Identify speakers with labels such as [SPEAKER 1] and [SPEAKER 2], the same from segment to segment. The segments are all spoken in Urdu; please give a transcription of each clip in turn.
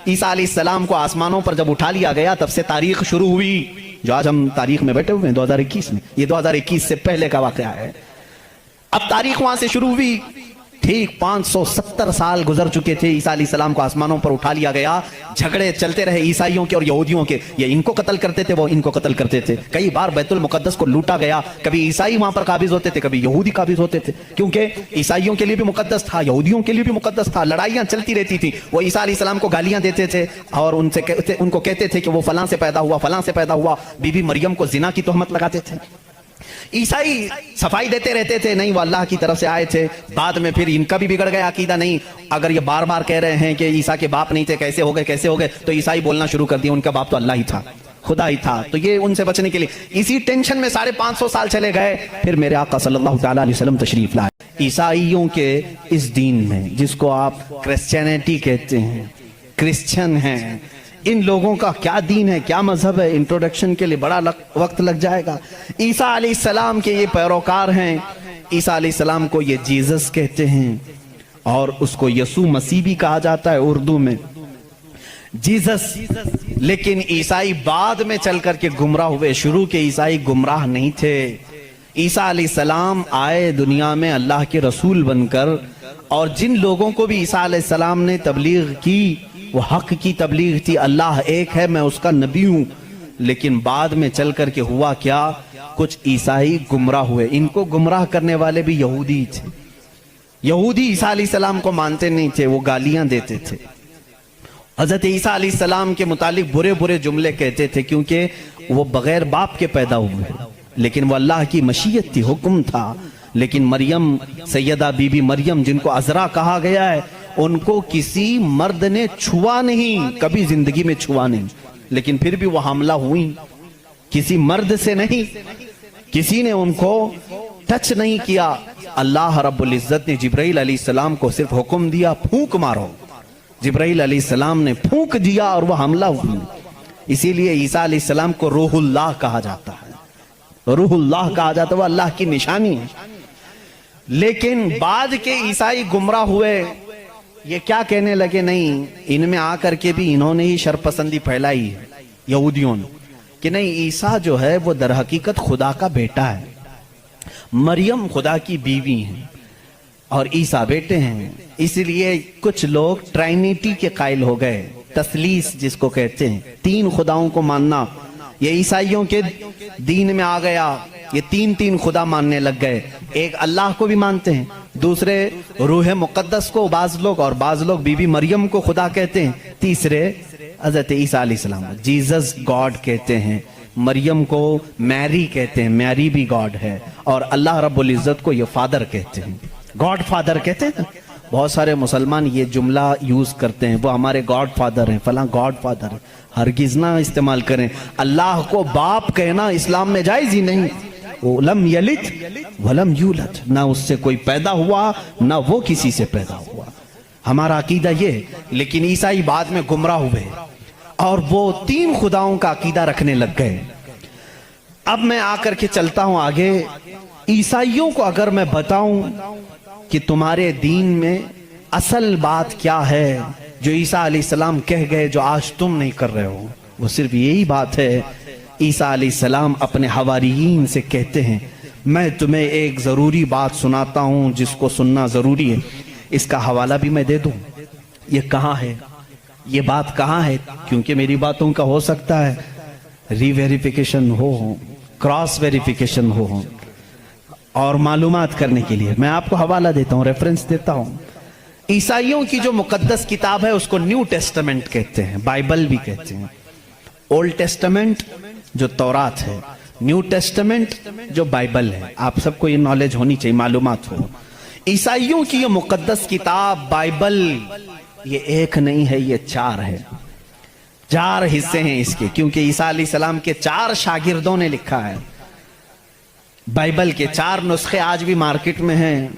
[SPEAKER 1] عیسیٰ علیہ السلام کو آسمانوں پر جب اٹھا لیا گیا تب سے تاریخ شروع ہوئی، جو آج ہم تاریخ میں بیٹھے ہوئے ہیں 2021 میں، یہ 2021 سے پہلے کا واقعہ ہے۔ اب تاریخ وہاں سے شروع ہوئی، ٹھیک 570 سال گزر چکے تھے، عیسیٰ علیہ السلام کو آسمانوں پر اٹھا لیا گیا، جھگڑے چلتے رہے عیسائیوں کے اور یہودیوں کے، یہ ان کو قتل کرتے تھے، وہ ان کو قتل کرتے تھے، کئی بار بیت المقدس کو لوٹا گیا، کبھی عیسائی وہاں پر قابض ہوتے تھے، کبھی یہودی قابض ہوتے تھے، کیونکہ عیسائیوں کے لیے بھی مقدس تھا، یہودیوں کے لیے بھی مقدس تھا، لڑائیاں چلتی رہتی تھی، وہ عیسیٰ علیہ السلام کو گالیاں دیتے تھے اور ان کو کہتے تھے کہ وہ فلاں سے پیدا ہوا، فلاں سے پیدا ہوا، بی بی مریم کو زنا کی تہمت لگاتے تھے۔ عیسائی صفائی دیتے رہتے تھے، نہیں وہ اللہ کی طرف سے آئے تھے، بعد میں پھر ان کا بھی بگڑ گیا عقیدہ، نہیں اگر یہ بار بار کہہ رہے ہیں کہ عیسیٰ کے باپ نہیں تھے، کیسے ہو گئے، تو عیسائی بولنا شروع کر دیا ان کا باپ تو اللہ ہی تھا، خدا ہی تھا، تو یہ ان سے بچنے کے لیے اسی ٹینشن میں 550 سال چلے گئے، پھر میرے آقا صلی اللہ تعالیٰ علیہ وسلم تشریف لائے۔ عیسائیوں کے اس دین میں، جس کو آپ کرسچینٹی کہتے ہیں، کرسچن ہیں، ان لوگوں کا کیا دین ہے، کیا مذہب ہے، انٹروڈکشن کے لیے بڑا وقت لگ جائے گا۔ عیسیٰ علیہ السلام کے یہ پیروکار ہیں، عیسیٰ علیہ السلام کو یہ جیزس کہتے ہیں اور اس کو یسوع مسیح بھی کہا جاتا ہے اردو میں، جیزس۔ لیکن عیسائی بعد میں چل کر کے گمراہ ہوئے، شروع کے عیسائی گمراہ نہیں تھے۔ عیسیٰ علیہ السلام آئے دنیا میں اللہ کے رسول بن کر، اور جن لوگوں کو بھی عیسیٰ علیہ السلام نے تبلیغ کی وہ حق کی تبلیغ تھی، اللہ ایک ہے، میں اس کا نبی ہوں۔ لیکن بعد میں چل کر کے ہوا کیا، کچھ عیسائی گمراہ ہوئے، ان کو گمراہ کرنے والے بھی یہودی تھے۔ یہودی عیسیٰ علیہ السلام کو مانتے نہیں تھے، وہ گالیاں دیتے تھے، حضرت عیسیٰ علیہ السلام کے متعلق برے برے جملے کہتے تھے، کیونکہ وہ بغیر باپ کے پیدا ہوئے، لیکن وہ اللہ کی مشیت تھی، حکم تھا۔ لیکن مریم، سیدہ بی بی مریم جن کو عذرا کہا گیا ہے، ان کو کسی مرد نے چھوا نہیں، کبھی زندگی میں چھوا نہیں، لیکن پھر بھی وہ حاملہ ہوئی، کسی مرد سے نہیں، کسی نے ان کو ٹچ نہیں کیا۔ اللہ رب العزت نے جبرائیل علیہ السلام کو صرف حکم دیا، پھونک مارو، جبرائیل علیہ السلام نے پھونک دیا اور وہ حاملہ ہوئی۔ اسی لیے عیسیٰ علیہ السلام کو روح اللہ کہا جاتا ہے، روح اللہ کہا جاتا ہے، وہ اللہ کی نشانی ہے۔ لیکن بعد کے عیسائی گمراہ ہوئے، یہ کیا کہنے لگے، نہیں ان میں آ کر کے بھی انہوں نے ہی شرپسندی پھیلائی ہے، یہودیوں نے، کہ نہیں عیسیٰ جو ہے وہ در حقیقت خدا کا بیٹا ہے، مریم خدا کی بیوی ہیں اور عیسیٰ بیٹے ہیں۔ اس لیے کچھ لوگ ٹرائنیٹی کے قائل ہو گئے، تثلیث جس کو کہتے ہیں، تین خداؤں کو ماننا، یہ عیسائیوں کے دین میں آ گیا، یہ تین خدا ماننے لگ گئے، ایک اللہ کو بھی مانتے ہیں، دوسرے روح مقدس کو بعض لوگ، اور بعض لوگ بی بی مریم کو خدا کہتے ہیں، تیسرے حضرت عیسیٰ علیہ السلام جیزس گاڈ کہتے ہیں، مریم کو میری کہتے ہیں، میری بھی گاڈ ہے، اور اللہ رب العزت کو یہ فادر کہتے ہیں، گاڈ فادر کہتے ہیں۔ بہت سارے مسلمان یہ جملہ یوز کرتے ہیں، وہ ہمارے گاڈ فادر ہیں، فلاں گاڈ فادر ہے، ہرگز نہ استعمال کریں۔ اللہ کو باپ کہنا اسلام میں جائز ہی نہیں، لم یلد ولم یولد، نہ اس سے کوئی پیدا ہوا نہ وہ کسی سے پیدا ہوا، ہمارا عقیدہ یہ۔ لیکن عیسائی بعد میں گمراہ ہوئے اور وہ تین خداؤں کا عقیدہ رکھنے لگ گئے۔ اب میں آ کر کے چلتا ہوں آگے، عیسائیوں کو اگر میں بتاؤں کہ تمہارے دین میں اصل بات کیا ہے جو عیسیٰ علیہ السلام کہہ گئے، جو آج تم نہیں کر رہے ہو، وہ صرف یہی بات ہے۔ عیسیٰ علیہ السلام اپنے حواریین سے کہتے ہیں، میں تمہیں ایک ضروری بات سناتا ہوں جس کو سننا ضروری ہے، اس کا حوالہ بھی میں دے دوں، یہ کہاں ہے، یہ بات کہاں ہے، کیونکہ میری باتوں کا ہو سکتا ہے ری ویریفیکیشن ہو، کراس ویریفیکیشن ہو، اور معلومات کرنے کے لیے میں آپ کو حوالہ دیتا ہوں، ریفرنس دیتا ہوں۔ عیسائیوں کی جو مقدس کتاب ہے اس کو نیو ٹیسٹمنٹ کہتے ہیں، بائبل بھی کہتے ہیں۔ اولڈ ٹیسٹمنٹ جو تورات ہے، نیو ٹیسٹمنٹ جو بائبل ہے، آپ سب کو یہ نالج ہونی چاہیے، معلومات ہو۔ عیسائیوں کی یہ مقدس کتاب بائبل، یہ ایک نہیں ہے، یہ چار ہے، چار حصے ہیں اس کے، کیونکہ عیسیٰ علیہ السلام کے 4 شاگردوں نے لکھا ہے۔ بائبل کے 4 نسخے آج بھی مارکیٹ میں ہیں،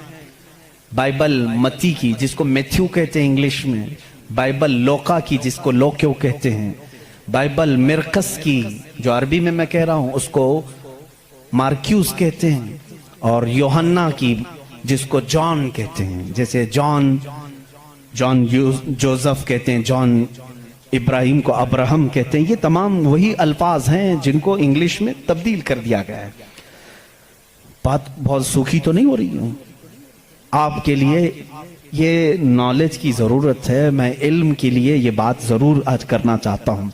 [SPEAKER 1] بائبل متی کی جس کو میتھیو کہتے ہیں انگلش میں، بائبل لوکا کی جس کو لوکیو کہتے ہیں، بائبل مرقس کی جو عربی میں کہہ رہا ہوں اس کو مارکیوس کہتے ہیں، اور یوحنا کی جس کو جان کہتے ہیں، جیسے جان جوزف کہتے ہیں، جان ابراہیم کو ابراہم کہتے ہیں. یہ تمام وہی الفاظ ہیں جن کو انگلش میں تبدیل کر دیا گیا ہے. بات بہت سوکھی تو نہیں ہو رہی ہوں آپ کے لیے؟ یہ نالج کی ضرورت ہے. میں علم کے لیے یہ بات ضرور آج کرنا چاہتا ہوں.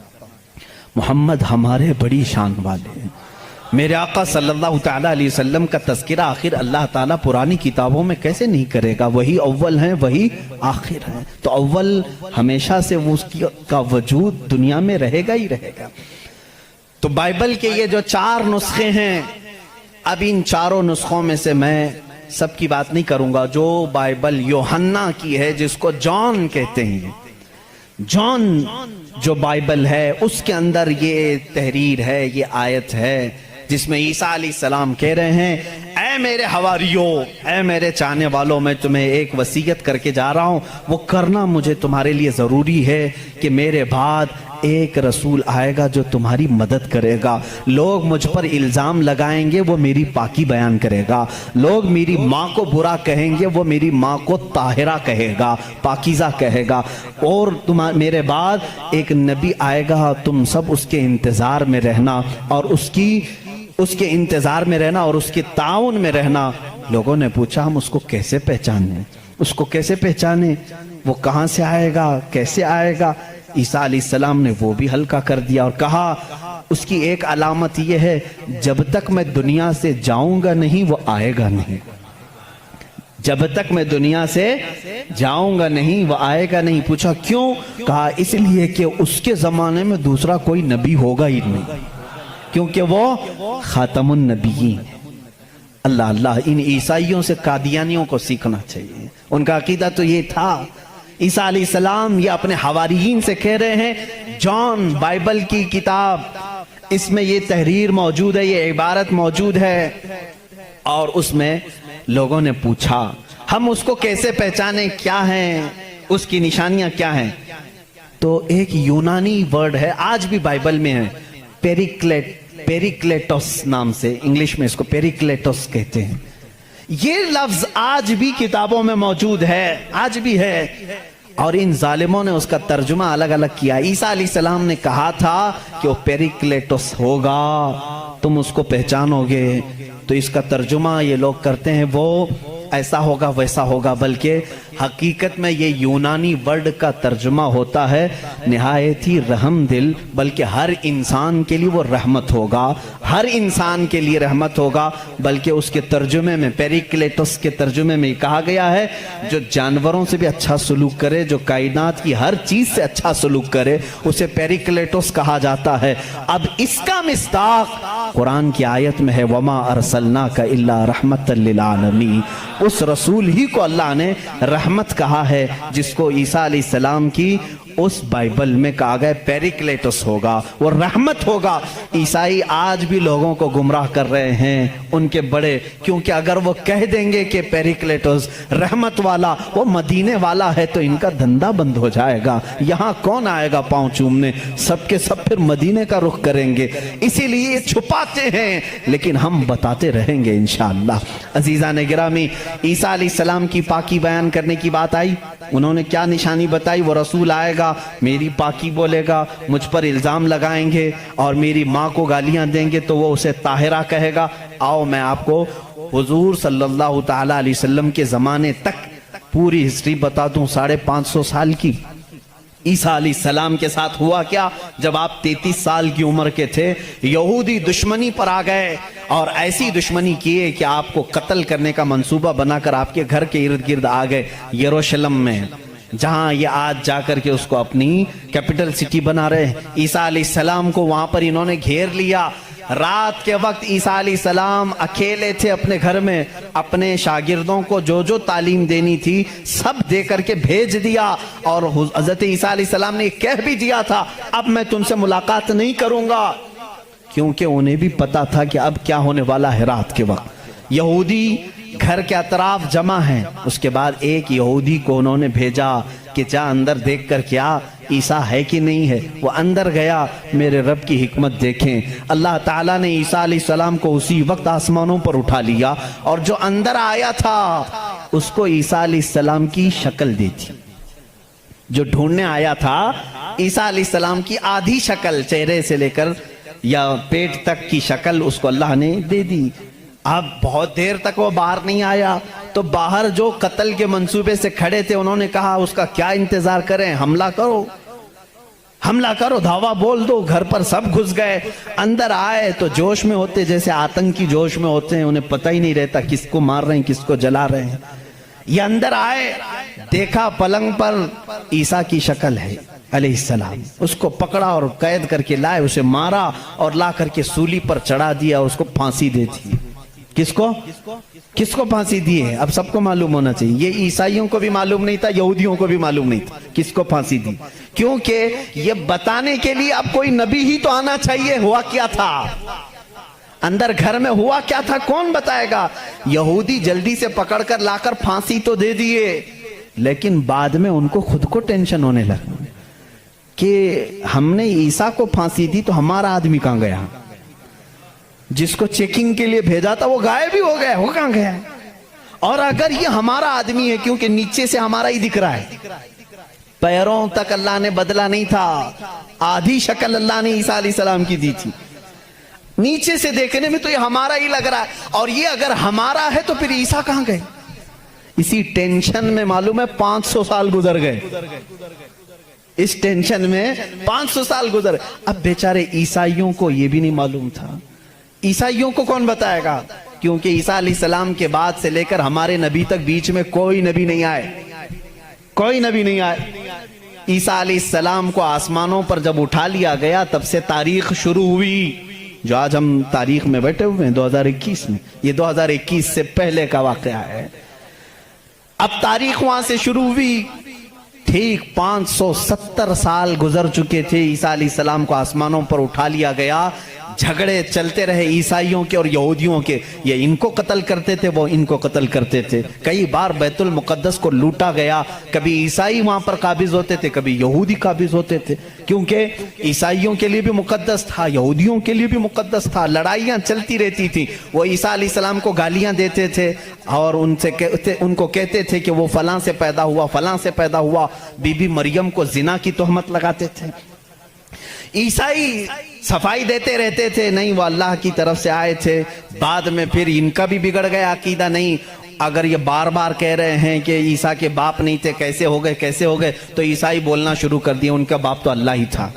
[SPEAKER 1] محمد ہمارے بڑی شان والے ہیں. میرے آقا صلی اللہ تعالیٰ علیہ وسلم کا تذکرہ آخر اللہ تعالیٰ پرانی کتابوں میں کیسے نہیں کرے گا؟ وہی اول ہیں، وہی آخر ہیں. تو اول ہمیشہ سے اس کا وجود دنیا میں رہے گا ہی رہے گا. تو بائبل کے یہ جو 4 نسخے ہیں، اب ان چاروں نسخوں میں سے میں سب کی بات نہیں کروں گا. جو بائبل یوحنا کی ہے، جس کو جان کہتے ہیں، جان جو بائبل ہے، اس کے اندر یہ تحریر ہے، یہ آیت ہے جس میں عیسیٰ علیہ السلام کہہ رہے ہیں، اے میرے حواریوں، اے میرے چاہنے والوں، میں تمہیں ایک وصیت کر کے جا رہا ہوں. وہ کرنا مجھے تمہارے لیے ضروری ہے کہ میرے بعد ایک رسول آئے گا جو تمہاری مدد کرے گا. لوگ مجھ پر الزام لگائیں گے، وہ میری پاکی بیان کرے گا. لوگ میری ماں کو برا کہیں گے، وہ میری ماں کو طاہرہ کہے گا، پاکیزہ کہے گا. اور میرے بعد ایک نبی آئے گا، تم سب اس کے انتظار میں رہنا اور اس کے انتظار میں رہنا اور اس کے تعاون میں رہنا. لوگوں نے پوچھا ہم اس کو کیسے پہچانیں؟ اس کو کیسے پہچانیں؟ وہ کہاں سے آئے گا؟ کیسے آئے گا؟ عیسیٰ علیہ السلام نے وہ بھی ہلکا کر دیا اور کہا اس کی ایک علامت یہ ہے، جب تک میں دنیا سے جاؤں گا نہیں وہ آئے گا نہیں. جب تک میں دنیا سے جاؤں گا نہیں وہ آئے گا نہیں. پوچھا کیوں؟ کہا اس لیے کہ اس کے زمانے میں دوسرا کوئی نبی ہوگا ہی نہیں، کیونکہ وہ خاتم النبیین. اللہ اللہ، ان عیسائیوں سے قادیانیوں کو سیکھنا چاہیے. ان کا عقیدہ تو یہ تھا. عیسیٰ علیہ السلام یہ اپنے حواریین سے کہہ رہے ہیں، جان بائبل کی کتاب، اس میں یہ تحریر موجود ہے، یہ عبارت موجود ہے. اور اس میں لوگوں نے پوچھا ہم اس کو کیسے پہچانیں؟ کیا ہیں اس کی نشانیاں؟ کیا ہیں؟ تو ایک یونانی ورڈ ہے، آج بھی بائبل میں ہے، پیریکلیٹوس نام سے. انگلش میں اس کو پیریکلیٹوس کہتے ہیں. یہ لفظ آج بھی کتابوں میں موجود ہے، آج بھی ہے. اور ان ظالموں نے اس کا ترجمہ الگ الگ کیا. عیسیٰ علیہ السلام نے کہا تھا کہ وہ پیریکلیٹوس ہوگا، تم اس کو پہچانو گے. تو اس کا ترجمہ یہ لوگ کرتے ہیں وہ ایسا ہوگا ویسا ہوگا، بلکہ حقیقت میں یہ یونانی ورڈ کا ترجمہ ہوتا ہے نہایت ہی رحم دل، بلکہ ہر انسان کے لیے وہ رحمت ہوگا، ہر انسان کے لیے رحمت ہوگا. بلکہ اس کے ترجمے میں، پیریکلیٹوس کے ترجمے میں کہا گیا ہے جو جانوروں سے بھی اچھا سلوک کرے، جو کائنات کی ہر چیز سے اچھا سلوک کرے، اسے پیریکلیٹوس کہا جاتا ہے. اب اس کا مصداق قرآن کی آیت میں ہے، وَمَا أَرْسَلْنَاكَ إِلَّا رَحْمَةً لِّلْعَالَمِينَ. اس رسول ہی کو اللہ نے رحمت کہا ہے، جس کو عیسیٰ علیہ السلام کی اس بائبل میں کہا گیا پیریکلیٹوس ہوگا، وہ رحمت ہوگا. عیسائی آج بھی لوگوں کو گمراہ کر رہے ہیں، ان کے بڑے، کیونکہ اگر وہ کہہ دیں گے کہ پیریکلیٹوس رحمت والا، وہ مدینے والا ہے، تو ان کا دھندا بند ہو جائے گا. یہاں کون آئے گا پاؤں چومنے؟ سب کے سب پھر مدینے کا رخ کریں گے. اسی لیے چھپاتے ہیں، لیکن ہم بتاتے رہیں گے انشاءاللہ. عزیزان گرامی، عیسیٰ علیہ السلام کی پاکی بیان کرنے کی بات آئی. انہوں نے کیا نشانی بتائی؟ وہ رسول آئے گا، میری پاکی بولے گا، مجھ پر الزام لگائیں گے اور میری ماں کو گالیاں دیں گے تو وہ اسے طاہرہ کہے گا. آؤ میں آپ کو حضور صلی اللہ تعالیٰ علیہ وسلم کے زمانے تک پوری ہسٹری بتا دوں. 550 سال کی عیسیٰ علیہ السلام کے ساتھ ہوا کیا. جب آپ 33 سال کی عمر کے تھے، یہودی دشمنی پر آ گئے اور ایسی دشمنی کیے کہ آپ کو قتل کرنے کا منصوبہ بنا کر آپ کے گھر کے ارد گرد آ گئے، یروشلم میں، جہاں یہ آج جا کر کے اس کو اپنی کیپٹل سٹی بنا رہے ہیں. عیسیٰ علیہ السلام کو وہاں پر انہوں نے گھیر لیا. رات کے وقت عیسیٰ علیہ السلام اکیلے تھے اپنے گھر میں. اپنے شاگردوں کو جو جو تعلیم دینی تھی سب دے کر کے بھیج دیا، اور حضرت عیسیٰ علیہ السلام نے کہہ بھی دیا تھا اب میں تم سے ملاقات نہیں کروں گا، کیونکہ انہیں بھی پتا تھا کہ اب کیا ہونے والا ہے. رات کے وقت یہودی گھر کے اطراف جمع ہیں. اس کے بعد ایک یہودی کو انہوں نے بھیجا کہ جا اندر دیکھ کر کیا عیسیٰ ہے کہ نہیں ہے. وہ اندر گیا. میرے رب کی حکمت دیکھیں، اللہ تعالیٰ نے عیسیٰ علیہ السلام کو اسی وقت آسمانوں پر اٹھا لیا، اور جو اندر آیا تھا اس کو عیسیٰ علیہ السلام کی شکل دی تھی. جو ڈھونڈنے آیا تھا عیسیٰ علیہ السلام کی آدھی شکل چہرے سے لے کر یا پیٹ تک کی شکل اس کو اللہ نے دے دی. اب بہت دیر تک وہ باہر نہیں آیا تو باہر جو قتل کے منصوبے سے کھڑے تھے انہوں نے کہا اس کا کیا انتظار کریں, حملہ کرو, دھاوا بول دو. گھر پر سب گھس گئے. اندر آئے تو جوش میں ہوتے, جیسے آتنکی جوش میں ہوتے ہیں, انہیں پتہ ہی نہیں رہتا کس کو مار رہے ہیں کس کو جلا رہے ہیں. یہ اندر آئے, دیکھا پلنگ پر عیسیٰ کی شکل ہے علیہ السلام. اس کو پکڑا اور قید کر کے لائے, اسے مارا اور لا کر کے سولی پر چڑھا دیا اور اس کو پھانسی دے دی. کس کو پھانسی دی ہے؟ اب سب کو معلوم ہونا چاہیے. یہ عیسائیوں کو بھی معلوم نہیں تھا, یہودیوں کو بھی معلوم نہیں تھا کس کو پھانسی دی, کیونکہ یہ بتانے کے لیے اب کوئی نبی ہی تو آنا چاہیے. ہوا کیا تھا اندر گھر میں, ہوا کیا تھا کون بتائے گا؟ یہودی جلدی سے پکڑ کر لا کر پھانسی تو دے دیے, لیکن بعد میں ان کو خود کو ٹینشن ہونے لگا کہ ہم نے عیسیٰ کو پھانسی دی تو ہمارا آدمی کہاں گیا؟ جس کو چیکنگ کے لیے بھیجا تھا وہ غائب ہی ہو گیا, وہ کہاں گیا؟ اور اگر یہ ہمارا آدمی ہے, کیونکہ نیچے سے ہمارا ہی دکھ رہا ہے, پیروں تک اللہ نے بدلا نہیں تھا, آدھی شکل اللہ نے عیسیٰ علیہ السلام کی دی تھی, نیچے سے دیکھنے میں تو یہ ہمارا ہی لگ رہا ہے. اور یہ اگر ہمارا ہے تو پھر عیسیٰ کہاں گئے؟ اسی ٹینشن میں معلوم ہے 500 سال گزر گئے. اس ٹینشن میں 500 سال گزر. اب بیچارے عیسائیوں کو یہ بھی نہیں معلوم تھا. عیسائیوں کو کون بتائے گا؟ کیونکہ عیسیٰ علیہ السلام کے بعد سے لے کر ہمارے نبی تک بیچ میں کوئی نبی نہیں آئے. عیسیٰ علیہ السلام کو آسمانوں پر جب اٹھا لیا گیا تب سے تاریخ شروع ہوئی. جو آج ہم تاریخ میں بیٹھے ہوئے ہیں 2021 میں, یہ 2021 سے پہلے کا واقعہ ہے. اب تاریخ وہاں سے شروع ہوئی. ٹھیک 570 سال گزر چکے تھے. عیسیٰ علیہ السلام کو آسمانوں پر اٹھا لیا گیا. جھگڑے چلتے رہے عیسائیوں کے اور یہودیوں کے. یہ ان کو قتل کرتے تھے, وہ ان کو قتل کرتے تھے. کئی بار بیت المقدس کو لوٹا گیا. کبھی عیسائی وہاں پر قابض ہوتے تھے, کبھی یہودی قابض ہوتے تھے, کیونکہ عیسائیوں کے لیے بھی مقدس تھا, یہودیوں کے لیے بھی مقدس تھا. لڑائیاں چلتی رہتی تھی. وہ عیسیٰ علیہ السلام کو گالیاں دیتے تھے اور ان کو کہتے تھے کہ وہ فلاں سے پیدا ہوا, فلاں سے پیدا ہوا. بی بی مریم کو زنا کی تہمت لگاتے تھے. عیسائی صفائی دیتے رہتے تھے, نہیں وہ اللہ کی طرف سے آئے تھے. بعد میں پھر ان کا بھی بگڑ گیا عقیدہ. نہیں, اگر یہ بار بار کہہ رہے ہیں کہ عیسیٰ کے باپ نہیں تھے, کیسے ہو گئے, تو عیسائی بولنا شروع کر دیا ان کا باپ تو اللہ ہی تھا,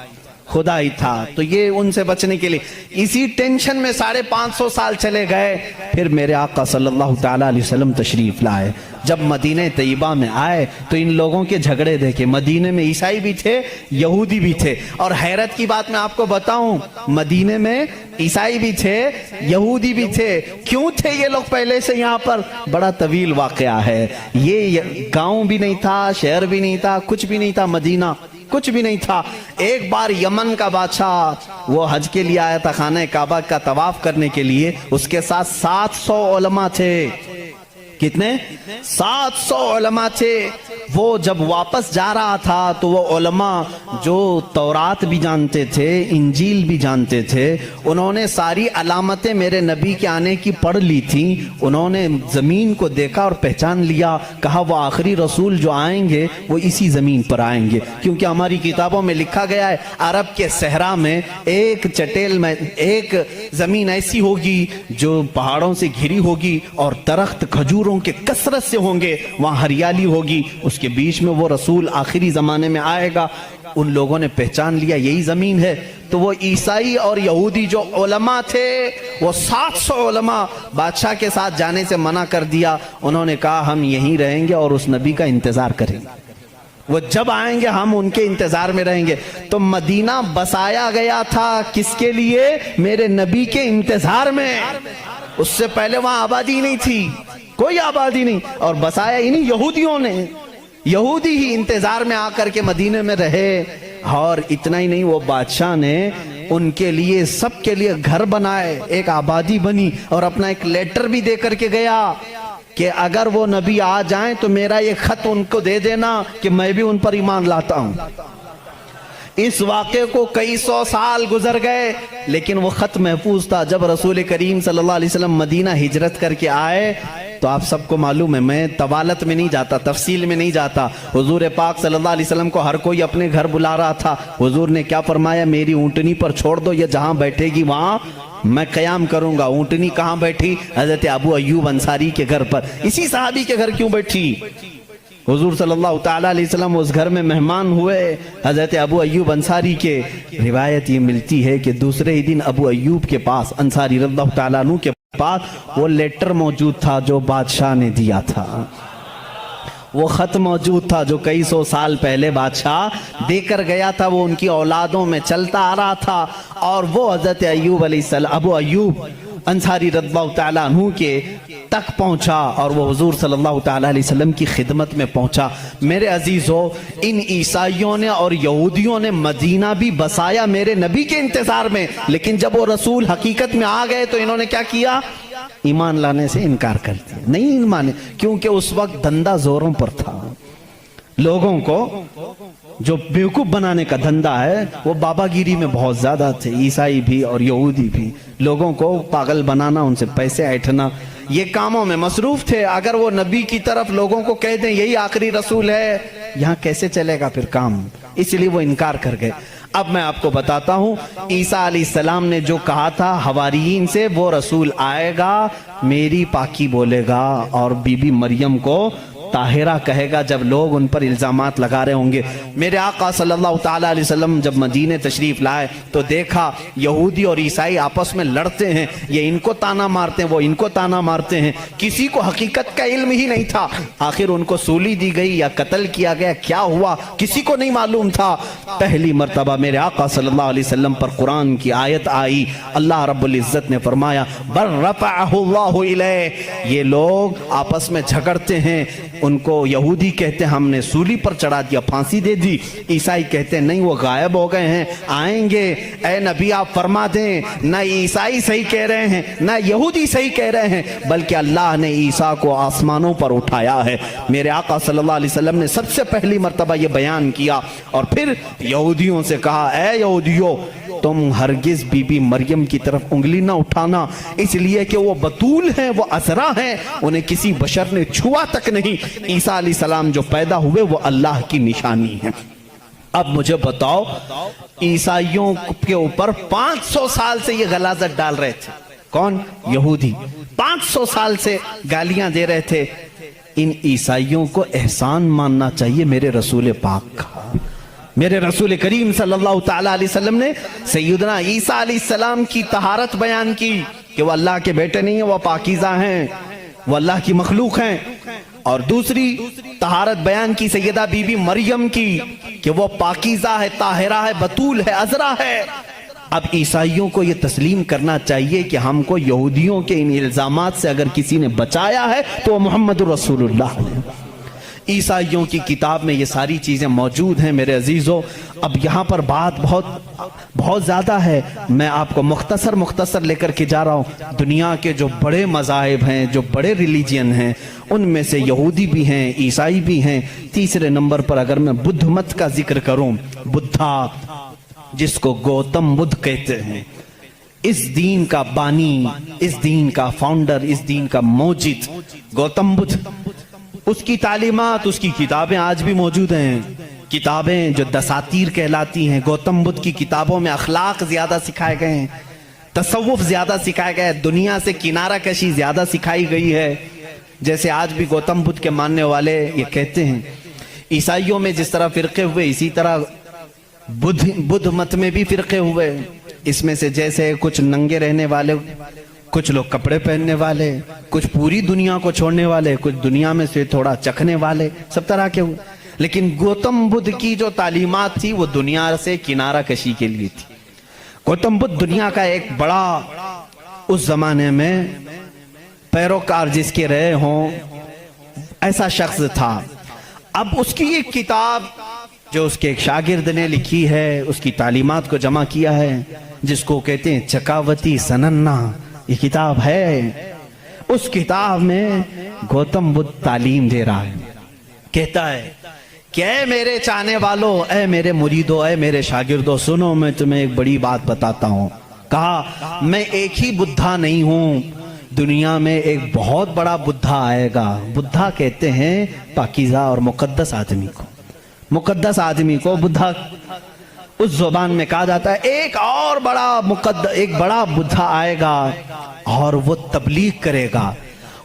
[SPEAKER 1] خدا ہی تھا. تو یہ ان سے بچنے کے لیے اسی ٹینشن میں 550 سال چلے گئے. پھر میرے آقا صلی اللہ تعالیٰ علیہ وسلم تشریف لائے. جب مدینہ طیبہ میں آئے تو ان لوگوں کے جھگڑے دیکھے. مدینے میں عیسائی بھی تھے, یہودی بھی تھے. اور حیرت کی بات میں آپ کو بتاؤں, مدینے میں عیسائی بھی تھے, یہودی بھی تھے. کیوں تھے یہ لوگ پہلے سے یہاں پر؟ بڑا طویل واقعہ ہے. یہ گاؤں بھی نہیں تھا, شہر بھی نہیں تھا, کچھ بھی نہیں تھا. مدینہ کچھ بھی نہیں تھا. ایک بار یمن کا بادشاہ وہ حج کے لیے آیا تھا, خانہ کعبہ کا طواف کرنے کے لیے. اس کے ساتھ 700 علماء تھے. کتنے؟ 700 علماء تھے. وہ جب واپس جا رہا تھا تو وہ علماء جو تورات بھی جانتے تھے, انجیل بھی جانتے تھے, انہوں نے ساری علامتیں میرے نبی کے آنے کی پڑھ لی تھیں. انہوں نے زمین کو دیکھا اور پہچان لیا. کہا وہ آخری رسول جو آئیں گے وہ اسی زمین پر آئیں گے, کیونکہ ہماری کتابوں میں لکھا گیا ہے عرب کے صحرا میں ایک چٹیل میں ایک زمین ایسی ہوگی جو پہاڑوں سے گھری ہوگی اور درخت کھجوروں کے کثرت سے ہوں گے, وہاں ہریالی ہوگی, اس کے بیچ میں وہ رسول آخری زمانے میں آئے گا. ان لوگوں نے پہچان لیا یہی زمین ہے. تو وہ عیسائی اور یہودی جو علماء تھے, وہ 700 علماء بادشاہ کے ساتھ جانے سے منع کر دیا. انہوں نے کہا ہم یہیں رہیں گے اور اس نبی کا انتظار کریں گے, وہ جب آئیں گے ہم ان کے انتظار میں رہیں گے. تو مدینہ بسایا گیا تھا کس کے لیے؟ میرے نبی کے انتظار میں. اس سے پہلے وہاں آبادی نہیں تھی, کوئی آبادی نہیں, اور بسایا ہی نہیں یہودیوں نے. یہودی ہی انتظار میں آ کر کے مدینے میں رہے. اور اتنا ہی نہیں, وہ بادشاہ نے ان کے لیے سب کے لیے گھر بنائے, ایک آبادی بنی, اور اپنا ایک لیٹر بھی دے کر کے گیا کہ اگر وہ نبی آ جائیں تو میرا یہ خط ان کو دے دینا کہ میں بھی ان پر ایمان لاتا ہوں. اس واقعے کو کئی 100 سال گزر گئے لیکن وہ خط محفوظ تھا. جب رسول کریم صلی اللہ علیہ وسلم مدینہ ہجرت کر کے آئے تو آپ سب کو معلوم ہے میں طوالت میں نہیں جاتا، تفصیل میں نہیں جاتا. حضور پاک صلی اللہ علیہ وسلم کو ہر کوئی اپنے گھر بلا رہا تھا. حضور نے کیا فرمایا؟ میری اونٹنی پر چھوڑ دو، یہ جہاں بیٹھے گی وہاں میں قیام کروں گا. اونٹنی کہاں بیٹھی؟ حضرت ابو ایوب انصاری کے گھر پر. اسی صحابی کے گھر کیوں بیٹھی؟ حضور صلی اللہ تعالیٰ علیہ وسلم اس گھر میں مہمان ہوئے حضرت ابو ایوب انصاری کے. روایت یہ ملتی ہے کہ دوسرے ہی دن ابو ایوب کے پاس، انصاری رضی اللہ تعالیٰ عنہ کے پاس وہ لیٹر موجود تھا جو بادشاہ نے دیا تھا، وہ خط موجود تھا جو کئی سو سال پہلے بادشاہ دے کر گیا تھا. وہ ان کی اولادوں میں چلتا آ رہا تھا اور وہ حضرت ایوب علیہ السلام، ابو ایوب انصاری رضی اللہ تعالیٰ عنہ کے تک پہنچا اور وہ حضور صلی اللہ تعالیٰ علیہ وسلم کی خدمت میں پہنچا. میرے عزیزو، ان عیسائیوں نے اور یہودیوں نے مدینہ بھی بسایا میرے نبی کے انتظار میں، لیکن جب وہ رسول حقیقت میں آ گئے تو انہوں نے کیا کیا؟ ایمان لانے سے انکار کر دیا. نہیں مانے، کیونکہ اس وقت دھندا زوروں پر تھا. لوگوں کو جو بیوقوف بنانے کا دھندا ہے وہ بابا گیری میں بہت زیادہ تھے، عیسائی بھی اور یہودی بھی. لوگوں کو پاگل بنانا، ان سے پیسے ایٹھنا، یہ کاموں میں مصروف تھے. اگر وہ نبی کی طرف لوگوں کو کہہ دیں یہی آخری رسول ہے، یہاں کیسے چلے گا پھر کام؟ اس لیے وہ انکار کر گئے. اب میں آپ کو بتاتا ہوں عیسیٰ علیہ السلام نے جو کہا تھا حواریین سے، وہ رسول آئے گا میری پاکی بولے گا اور بی بی مریم کو طاہرہ کہے گا جب لوگ ان پر الزامات لگا رہے ہوں گے. میرے آقا صلی اللہ تعالیٰ علیہ وسلم جب مدینہ تشریف لائے تو دیکھا یہودی اور عیسائی آپس میں لڑتے ہیں، یہ ان کو تانا مارتے ہیں، وہ ان کو تانا مارتے ہیں. کسی کو حقیقت کا علم ہی نہیں تھا. آخر ان کو سولی دی گئی یا قتل کیا گیا، کیا ہوا کسی کو نہیں معلوم تھا. پہلی مرتبہ میرے آقا صلی اللہ علیہ وسلم پر قرآن کی آیت آئی. اللہ رب العزت نے فرمایا بل رفعہ اللہ الیہ. یہ لوگ آپس میں جھگڑتے ہیں، ان کو یہودی کہتے ہیں ہم نے سولی پر چڑھا دیا، پھانسی دے دی. عیسائی کہتے ہیں نہیں وہ غائب ہو گئے ہیں، آئیں گے. اے نبی آپ فرما دیں نہ عیسائی صحیح کہہ رہے ہیں نہ یہودی صحیح کہہ رہے ہیں، بلکہ اللہ نے عیسیٰ کو آسمانوں پر اٹھایا ہے. میرے آقا صلی اللہ علیہ وسلم نے سب سے پہلی مرتبہ یہ بیان کیا اور پھر یہودیوں سے کہا اے یہودیوں تم ہرگز بی بی مریم کی طرف انگلی نہ اٹھانا، اس لیے کہ وہ بتول ہیں، وہ عذرا ہیں، انہیں کسی بشر نے چھوا تک نہیں. عیسیٰ علیہ السلام جو پیدا ہوئے وہ اللہ کی نشانی ہے. اب مجھے بتاؤ عیسائیوں کے اوپر 500 سال سے یہ غلاظت ڈال رہے تھے. کون؟ یہودی. 500 سال سے گالیاں دے رہے تھے. ان عیسائیوں کو احسان ماننا چاہیے میرے رسول پاک کا. میرے رسول کریم صلی اللہ تعالیٰ علیہ وسلم نے سیدنا عیسیٰ علیہ السلام کی طہارت بیان کی کہ وہ اللہ کے بیٹے نہیں ہیں، وہ پاکیزہ ہیں، وہ اللہ کی مخلوق ہیں. اور دوسری طہارت بیان کی سیدہ بی بی مریم کی کہ وہ پاکیزہ ہے، طاہرہ ہے، بتول ہے، عذرا ہے. اب عیسائیوں کو یہ تسلیم کرنا چاہیے کہ ہم کو یہودیوں کے ان الزامات سے اگر کسی نے بچایا ہے تو وہ محمد رسول اللہ ہے. عیسائیوں کی کتاب میں یہ ساری چیزیں موجود ہیں میرے عزیزو. اب یہاں پر بات بہت زیادہ ہے، میں آپ کو مختصر لے کر کے جا رہا ہوں. دنیا کے جو بڑے مذاہب ہیں، جو بڑے ریلیجین ہیں، ان میں سے یہودی بھی ہیں، عیسائی بھی ہیں. تیسرے نمبر پر اگر میں بدھ مت کا ذکر کروں، بدھا جس کو گوتم بدھ کہتے ہیں، اس دین کا بانی، اس دین کا فاؤنڈر، اس دین کا موجد گوتم بدھ، اس کی تعلیمات، اس کی کتابیں آج بھی موجود ہیں. کتابیں جو دساتیر کہلاتی ہیں، گوتم بدھ کی کتابوں میں اخلاق زیادہ سکھائے گئے ہیں، تصوف زیادہ سکھائے گئے ہیں، دنیا سے کنارہ کشی زیادہ سکھائی گئی ہے. جیسے آج بھی گوتم بدھ کے ماننے والے یہ کہتے ہیں. عیسائیوں میں جس طرح فرقے ہوئے اسی طرح بدھ مت میں بھی فرقے ہوئے. اس میں سے جیسے کچھ ننگے رہنے والے، کچھ لوگ کپڑے پہننے والے، کچھ پوری دنیا کو چھوڑنے والے، کچھ دنیا میں سے تھوڑا چکھنے والے، سب طرح کے ہوئے. لیکن گوتم بدھ کی جو تعلیمات تھی وہ دنیا سے کنارہ کشی کے لیے تھی. گوتم بدھ دنیا کا ایک بڑا اس زمانے میں پیروکار جس کے رہے ہوں ایسا شخص تھا. اب اس کی ایک کتاب جو اس کے ایک شاگرد نے لکھی ہے، اس کی تعلیمات کو جمع کیا ہے، جس کو کہتے ہیں چکاوتی سننا، یہ کتاب ہے. اس کتاب میں گوتم بدھ تعلیم دے رہا ہے. کہتا ہے کہ اے میرے چاہنے والوں، اے میرے مریدوں، اے میرے شاگردوں، سنو میں تمہیں ایک بڑی بات بتاتا ہوں. کہا میں ایک ہی بدھا نہیں ہوں، دنیا میں ایک بہت بڑا بدھا آئے گا. بدھا کہتے ہیں پاکیزہ اور مقدس آدمی کو. مقدس آدمی کو بدھا اس زبان میں کہا جاتا ہے. ایک اور بڑا بدھا آئے گا اور وہ تبلیغ کرے گا.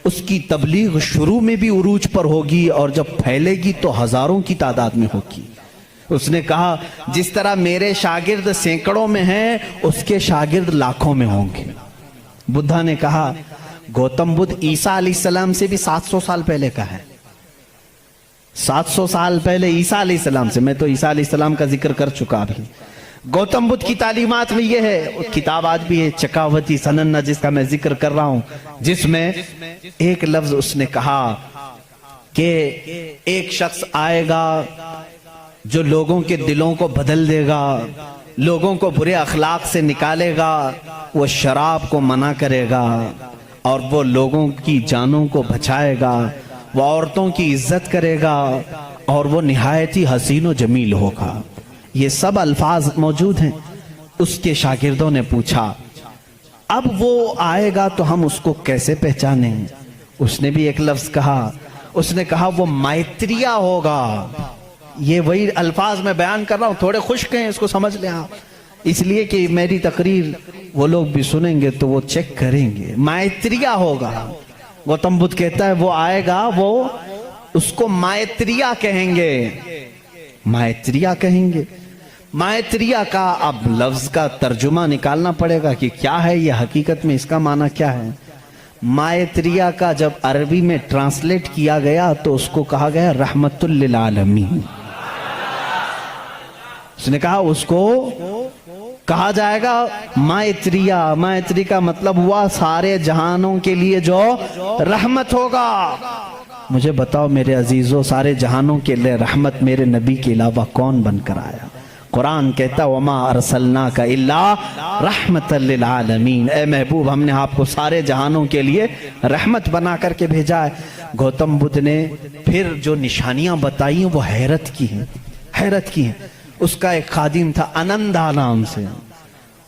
[SPEAKER 1] اس کی تبلیغ شروع میں بھی عروج پر ہوگی اور جب پھیلے گی تو ہزاروں کی تعداد میں ہوگی. اس نے کہا جس طرح میرے شاگرد سینکڑوں میں ہیں اس کے شاگرد لاکھوں میں ہوں گے. بدھا نے کہا گوتم بدھ عیسیٰ علیہ السلام سے بھی 700 سال پہلے کا ہے. 700 سال پہلے عیسیٰ علیہ السلام سے. میں تو عیسیٰ علیہ السلام کا ذکر کر چکا ابھی. گوتم بدھ کی تعلیمات میں یہ ہے. کتاب آج بھی ہے چکاوتی سننا جس کا میں ذکر کر رہا ہوں, جس میں ایک لفظ اس نے کہا کہ ایک شخص آئے گا جو لوگوں کے دلوں کو بدل دے گا, لوگوں کو برے اخلاق سے نکالے گا, وہ شراب کو منع کرے گا اور وہ لوگوں کی جانوں کو بچائے گا, وہ عورتوں کی عزت کرے گا اور وہ نہایت ہی حسین و جمیل ہوگا. یہ سب الفاظ موجود ہیں. اس کے شاگردوں نے پوچھا اب وہ آئے گا تو ہم اس کو کیسے پہچانیں؟ اس نے بھی ایک لفظ کہا. اس نے کہا وہ مائتریہ ہوگا. یہ وہی الفاظ میں بیان کر رہا ہوں, تھوڑے خشک ہیں, اس کو سمجھ لیں آپ, اس لیے کہ میری تقریر وہ لوگ بھی سنیں گے تو وہ چیک کریں گے. مائتریہ ہوگا. گوتم بدھ کہتا ہے وہ آئے گا, وہ اس کو مائتریہ کہیں گے. مائتریہ کہیں گے. مائتریہ کا اب لفظ کا ترجمہ نکالنا پڑے گا کہ کیا ہے یہ, حقیقت میں اس کا معنی کیا ہے. مائتریہ کا جب عربی میں ٹرانسلیٹ کیا گیا تو اس کو کہا گیا رحمت للعالمین. اس نے کہا اس کو کہا جائے گا مائتریہ. مائتری کا مطلب ہوا سارے جہانوں کے لیے جو رحمت ہوگا. مجھے بتاؤ میرے عزیزو, سارے جہانوں کے لیے رحمت میرے نبی کے علاوہ کون بن کر آیا؟ قرآن کہتا وما ارسلناک الا رحمت للعالمین. اے محبوب ہم نے آپ کو سارے جہانوں کے لیے رحمت بنا کر کے بھیجا ہے. گوتم بدھ نے پھر جو نشانیاں بتائی وہ حیرت کی ہیں, حیرت کی ہیں. اس کا ایک خادم تھا انندا نام سے.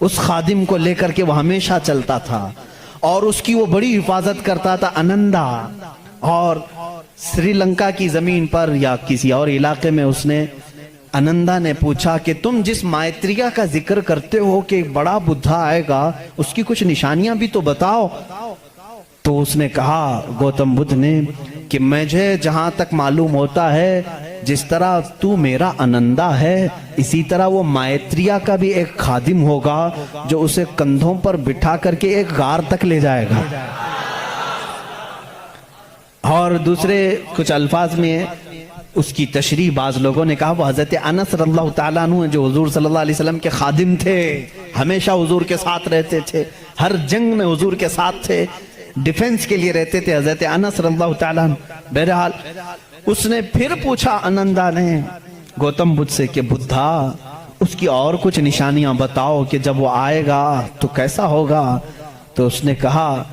[SPEAKER 1] اس خادم کو لے کر کے وہ ہمیشہ چلتا تھا اور اس کی وہ بڑی حفاظت کرتا تھا انندا. اور سری لنکا کی زمین پر یا کسی اور علاقے میں اس نے انندا نے پوچھا کہ تم جس مائتریہ کا ذکر کرتے ہو کہ ایک بڑا بدھا آئے گا, اس کی کچھ نشانیاں بھی تو بتاؤ. تو اس نے کہا گوتم بدھ نے کہ مجھے جہاں تک معلوم ہوتا ہے جس طرح تو میرا انندا ہے اسی طرح وہ مائتریہ کا بھی ایک خادم ہوگا جو اسے کندھوں پر بٹھا کر کے ایک غار تک لے جائے گا. اور دوسرے کچھ الفاظ میں اس کی تشریح بعض لوگوں نے کہا وہ حضرت انس رضی اللہ تعالیٰ عنہ جو حضور صلی اللہ علیہ وسلم کے خادم تھے, ہمیشہ حضور کے ساتھ رہتے تھے, ہر جنگ میں حضور کے ساتھ تھے, ڈیفنس کے لیے رہتے تھے, حضرت انس رضی اللہ تعالیٰ عنہ. بہرحال اس نے پھر پوچھا انندا نے گوتم بدھ سے کہ بدھا اس کی اور کچھ نشانیاں بتاؤ کہ جب وہ آئے گا تو کیسا ہوگا. تو اس نے کہا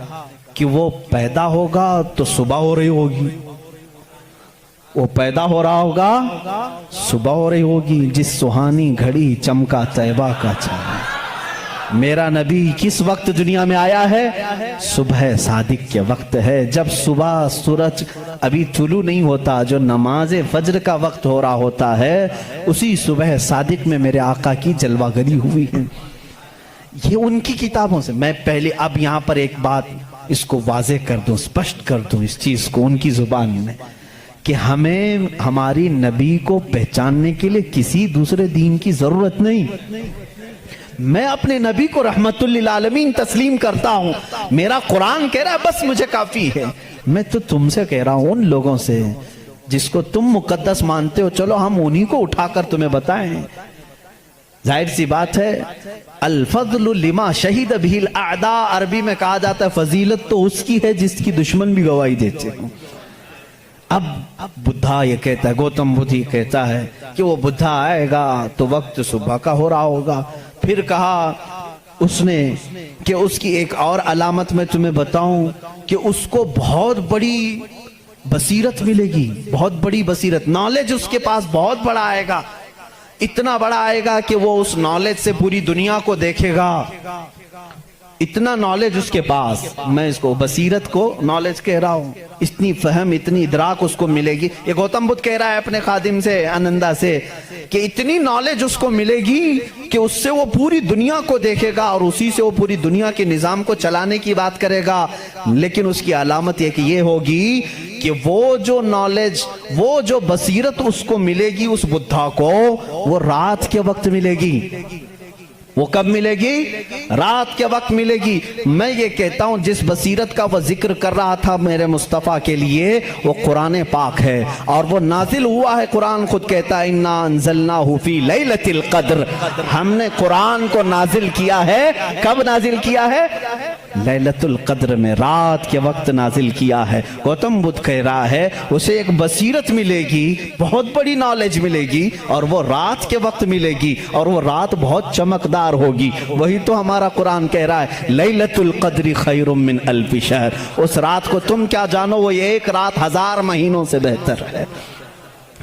[SPEAKER 1] کہ وہ پیدا ہوگا تو صبح ہو رہی ہوگی, وہ پیدا ہو رہا ہوگا صبح ہو رہی ہوگی. جس سہانی گھڑی چمکا طیبہ کا چاند. میرا نبی کس وقت دنیا میں آیا ہے؟ صبح صادق کے وقت ہے, جب صبح سورج ابھی طلوع نہیں ہوتا, جو نماز فجر کا وقت ہو رہا ہوتا ہے, اسی صبح صادق میں میرے آقا کی جلوہ گری ہوئی ہے. یہ ان کی کتابوں سے. میں پہلے اب یہاں پر ایک بات اس کو واضح کر دوں, سپشٹ کر دوں اس چیز کو ان کی زبان میں, کہ ہمیں ہماری نبی کو پہچاننے کے لیے کسی دوسرے دین کی ضرورت نہیں. میں اپنے نبی کو رحمت للعالمین تسلیم کرتا ہوں. میرا قرآن کہہ رہا ہے بس مجھے کافی ہے. میں تو تم سے کہہ رہا ہوں ان لوگوں سے جس کو تم مقدس مانتے ہو, چلو ہم انہی کو اٹھا کر تمہیں بتائیں. ظاہر سی بات ہے الفضل لما شہید بہ الاعداء, عربی میں کہا جاتا ہے فضیلت تو اس کی ہے جس کی دشمن بھی گواہی دیتے ہیں. اب بدھا یہ کہتا ہے, گوتم بدھ یہ کہتا ہے کہ وہ بدھا آئے گا تو وقت صبح کا ہو رہا ہوگا. پھر کہا اس نے کہ اس کی ایک اور علامت میں تمہیں بتاؤں کہ اس کو بہت بڑی بصیرت ملے گی, بہت بڑی بصیرت, نالج اس کے پاس بہت بڑا آئے گا, اتنا بڑا آئے گا کہ وہ اس نالج سے پوری دنیا کو دیکھے گا. اتنا نالج اس کے پاس، میں اس کو بصیرت کو نالج کہہ رہا ہوں، اتنی فہم اتنی ادراک اس کو ملے گی. یہ گوتم بدھ کہہ رہا ہے اپنے خادم سے، آنندا سے، کہ اتنی نالج اس کو ملے گی کہ اس سے وہ پوری دنیا کو دیکھے گا اور اسی سے وہ پوری دنیا کے نظام کو چلانے کی بات کرے گا. لیکن اس کی علامت یہ ہوگی کہ وہ جو نالج، وہ جو بصیرت اس کو ملے گی اس بدھا کو، وہ رات کے وقت ملے گی. وہ کب ملے گی؟ رات کے وقت ملے گی. میں یہ کہتا ہوں جس بصیرت کا وہ ذکر کر رہا تھا میرے مصطفیٰ کے لیے، وہ قرآن پاک ہے، اور وہ نازل ہوا ہے. قرآن خود کہتا ہے اِنَّا أَنزَلْنَاهُ فِي لَيْلَةِ الْقَدْرِ، ہم نے قرآن کو نازل کیا ہے. کب نازل کیا ہے؟ لیلۃ القدر میں، رات کے وقت نازل کیا ہے. گوتم بدھ کہہ رہا ہے اسے ایک بصیرت ملے گی، بہت بڑی نالج ملے گی، اور وہ رات کے وقت ملے گی، اور وہ رات بہت چمکدار ہوگی. وہی تو ہمارا قرآن کہہ رہا ہے لیلۃ القدر خیر من الف شہر. اس رات کو تم کیا جانو، وہ ایک رات 1000 مہینوں سے بہتر ہے.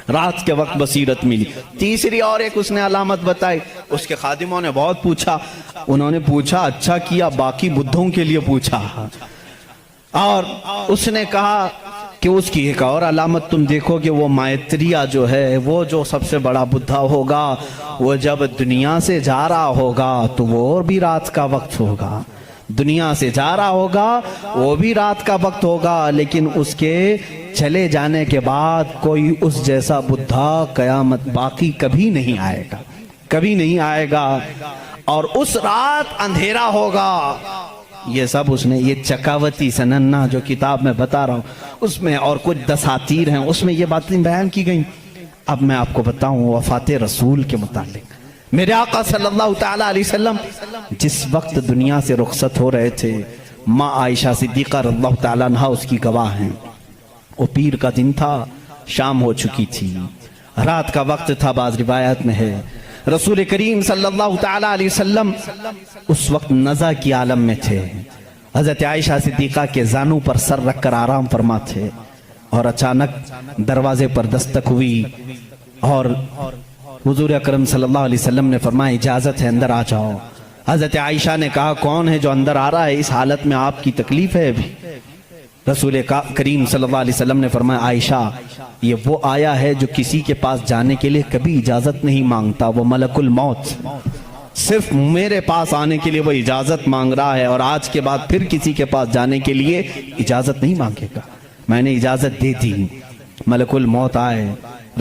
[SPEAKER 1] رات کے وقت بصیرت ملی. تیسری اور ایک اس نے علامت بتائی. اس کے خادموں نے بہت پوچھا، انہوں نے پوچھا اچھا کیا، باقی بدھوں کے لیے پوچھا، اور اس نے کہا کہ اس کی ایک اور علامت تم دیکھو کہ وہ مائتریہ جو ہے، وہ جو سب سے بڑا بدھا ہوگا، وہ جب دنیا سے جا رہا ہوگا تو وہ اور بھی رات کا وقت ہوگا. دنیا سے جا رہا ہوگا وہ بھی رات کا وقت ہوگا، لیکن اس کے چلے جانے کے بعد کوئی اس جیسا بدھا قیامت باقی کبھی نہیں آئے گا، کبھی نہیں آئے گا. اور اس رات اندھیرا ہوگا. یہ سب اس نے، یہ چکاوتی سننا جو کتاب میں بتا رہا ہوں اس میں، اور کچھ دساتیر ہیں اس میں یہ باتیں بیان کی گئیں. اب میں آپ کو بتاؤں وفات رسول کے متعلق. میرے آقا صلی اللہ تعالیٰ علیہ وسلم جس وقت دنیا سے رخصت ہو رہے تھے، ماں عائشہ صدیقہ رضی اللہ تعالیٰ عنہ اس کی گواہ ہیں. وہ پیر کا دن تھا، شام ہو چکی تھی، رات کا وقت تھا، بعض روایات میں ہے. رسول کریم صلی اللہ تعالیٰ علیہ وسلم اس وقت نزع کی عالم میں تھے. حضرت عائشہ صدیقہ کے زانوں پر سر رکھ کر آرام فرما تھے، اور اچانک دروازے پر دستک ہوئی، اور حضور اکرم صلی اللہ علیہ وسلم نے فرمایا اجازت ہے اندر آ جاؤ. حضرت عائشہ نے کہا کون ہے جو اندر آ رہا ہے، اس حالت میں آپ کی تکلیف ہے ابھی؟ رسول کریم صلی اللہ علیہ وسلم نے فرمایا عائشہ یہ وہ آیا ہے جو کسی کے پاس جانے کے لیے کبھی اجازت نہیں مانگتا، وہ ملک الموت، صرف میرے پاس آنے کے لیے وہ اجازت مانگ رہا ہے، اور آج کے بعد پھر کسی کے پاس جانے کے لیے اجازت نہیں مانگے گا. میں نے اجازت دے دی. ملک الموت آئے،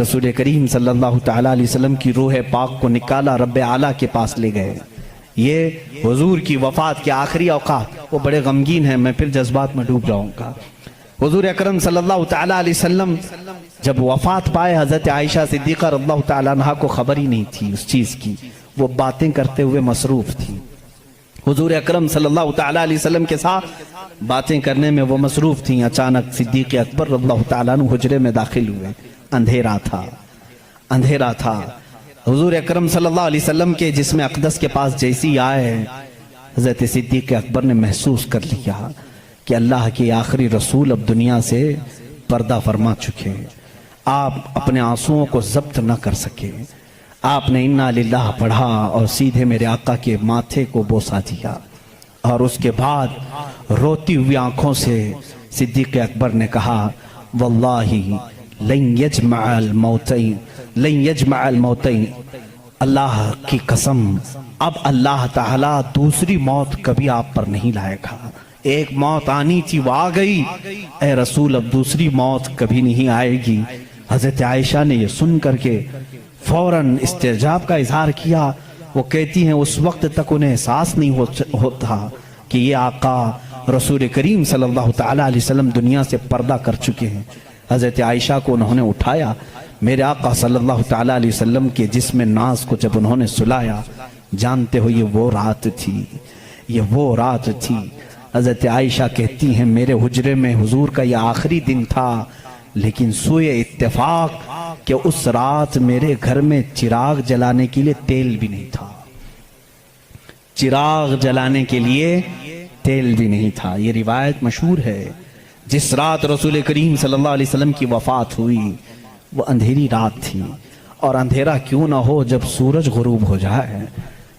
[SPEAKER 1] رسول کریم صلی اللہ تعالیٰ علیہ وسلم کی روح پاک کو نکالا، رب اعلیٰ کے پاس لے گئے. یہ حضور کی وفات کے آخری اوقات، وہ بڑے غمگین ہیں، میں پھر جذبات میں ڈوب جاؤں گا. حضور اکرم صلی اللہ تعالیٰ علیہ وسلم جب وفات پائے، حضرت عائشہ صدیقہ رضی اللہ تعالیٰ عنہ کو خبر ہی نہیں تھی اس چیز کی، وہ باتیں کرتے ہوئے مصروف تھی. حضور اکرم صلی اللہ تعالیٰ علیہ وسلم کے ساتھ باتیں کرنے میں وہ مصروف تھیں. اچانک صدیق اکبر رضی اللہ تعالیٰ عنہ حجرے میں داخل ہوئے. اندھیرا تھا، اندھیرا تھا. حضور اکرم صلی اللہ علیہ وسلم کے جسم اقدس کے پاس جیسی آئے، حضرت صدیق اکبر نے محسوس کر لیا کہ اللہ کے آخری رسول اب دنیا سے پردہ فرما چکے. آپ اپنے آنسوؤں کو ضبط نہ کر سکے. آپ نے انا للہ پڑھا اور سیدھے میرے آقا کے ماتھے کو بوسا دیا، اور اس کے بعد روتی ہوئی آنکھوں سے صدیق اکبر نے کہا واللہ لن یجمع الموتین، اللہ کی قسم اب اللہ تعالیٰ دوسری موت کبھی آپ پر نہیں لائے گا. ایک موت آنی تھی وہ آ گئی، اے رسول اب دوسری موت کبھی نہیں آئے گی. حضرت عائشہ نے یہ سن کر کے فوراً استعجاب کا اظہار کیا. وہ کہتی ہیں اس وقت تک انہیں احساس نہیں ہوتا کہ یہ آقا رسول کریم صلی اللہ تعالیٰ علیہ وسلم دنیا سے پردہ کر چکے ہیں. حضرت عائشہ کو انہوں نے اٹھایا، میرے آقا صلی اللہ تعالیٰ علیہ وسلم کے جسم ناز کو جب انہوں نے سلایا، جانتے ہو یہ وہ رات تھی، یہ وہ رات تھی. حضرت عائشہ کہتی ہیں میرے حجرے میں حضور کا یہ آخری دن تھا، لیکن سوئے اتفاق کہ اس رات میرے گھر میں چراغ جلانے کے لیے تیل بھی نہیں تھا. چراغ جلانے کے لیے تیل بھی نہیں تھا. یہ روایت مشہور ہے. جس رات رسول کریم صلی اللہ علیہ وسلم کی وفات ہوئی وہ اندھیری رات تھی، اور اندھیرا کیوں نہ ہو جب سورج غروب ہو جائے.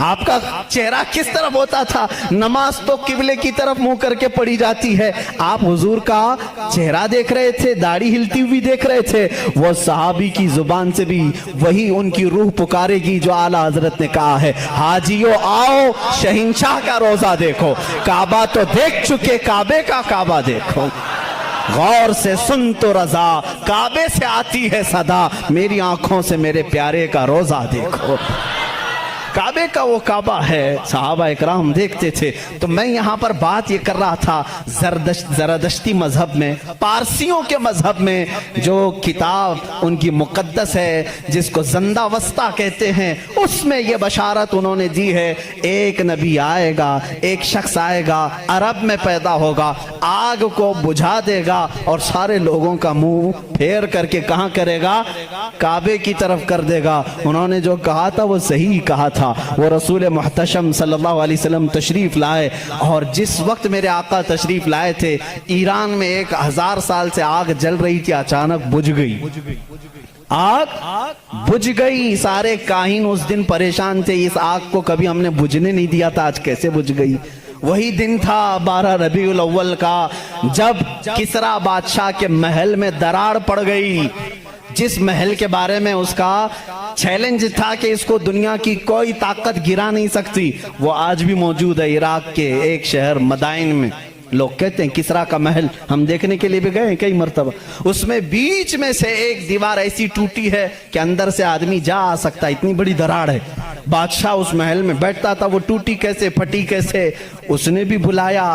[SPEAKER 1] آپ کا چہرہ کس طرف ہوتا تھا؟ نماز تو قبلے کی طرف منہ کر کے پڑھی جاتی ہے، آپ حضور کا چہرہ دیکھ رہے تھے، داڑھی ہلتی ہوئی دیکھ رہے تھے۔ وہ صحابی کی زبان سے بھی وہی ان کی روح پکارے گی جو اعلیٰ حضرت نے کہا ہے، حاجیو آؤ شہنشاہ کا روزہ دیکھو، کعبہ تو دیکھ چکے، کعبے کا کعبہ دیکھو، غور سے سن تو رضا، کعبے سے آتی ہے صدا، میری آنکھوں سے میرے پیارے کا روزہ دیکھو۔ کعبے کا وہ کعبہ ہے، صحابہ اکرام دیکھتے تھے۔ تو میں یہاں پر بات یہ کر رہا تھا، زرتشتی مذہب میں، پارسیوں کے مذہب میں جو کتاب ان کی مقدس ہے جس کو زندہ وسطہ کہتے ہیں، اس میں یہ بشارت انہوں نے دی ہے، ایک نبی آئے گا، ایک شخص آئے گا، عرب میں پیدا ہوگا، آگ کو بجھا دے گا اور سارے لوگوں کا منہ پھیر کر کے کہاں کرے گا؟ کعبے کی طرف کر دے گا۔ انہوں نے جو کہا تھا وہ صحیح کہا تھا۔ وہ رسول محتشم صلی اللہ علیہ وسلم تشریف لائے، اور جس وقت میرے آقا تشریف لائے تھے ایران میں 1000 سال سے آگ جل رہی تھی، اچانک بجھ گئی، آگ بجھ گئی۔ سارے کاہن اس دن پریشان تھے، اس آگ کو کبھی ہم نے بجھنے نہیں دیا تھا، آج کیسے بجھ گئی؟ وہی دن تھا 12 ربیع الاول کا، جب کسریٰ بادشاہ کے محل میں دراڑ پڑ گئی، جس محل کے بارے میں اس کا چیلنج تھا کہ اس کو دنیا کی کوئی طاقت گرا نہیں سکتی، وہ آج بھی موجود ہے عراق کے ایک شہر مدائن میں۔ لوگ کہتے ہیں کسریٰ کا محل، ہم دیکھنے کے لیے بھی گئے ہیں کئی مرتبہ، اس میں بیچ میں سے ایک دیوار ایسی ٹوٹی ہے کہ اندر سے آدمی جا آ سکتا ہے، اتنی بڑی دراڑ ہے۔ بادشاہ اس محل میں بیٹھتا تھا، وہ ٹوٹی کیسے، پھٹی کیسے، اس نے بھی بلایا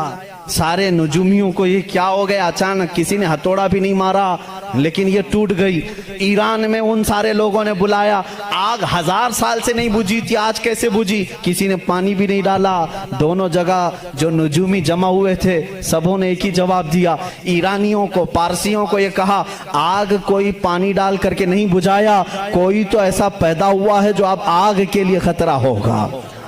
[SPEAKER 1] سارے نجومیوں کو، یہ کیا ہو گیا اچانک، کسی نے ہتھوڑا بھی نہیں مارا لیکن یہ ٹوٹ گئی۔ ایران میں ان سارے لوگوں نے بلایا، آگ 1000 سال سے نہیں بجھی تھی، آج کیسے بجھی؟ کسی نے پانی بھی نہیں ڈالا۔ دونوں جگہ جو نجومی جمع ہوئے تھے سبوں نے ایک ہی جواب دیا، ایرانیوں کو، پارسیوں کو یہ کہا، آگ کوئی پانی ڈال کر کے نہیں بجھایا، کوئی تو ایسا پیدا ہوا ہے جو اب آگ کے لیے خطرہ ہوگا،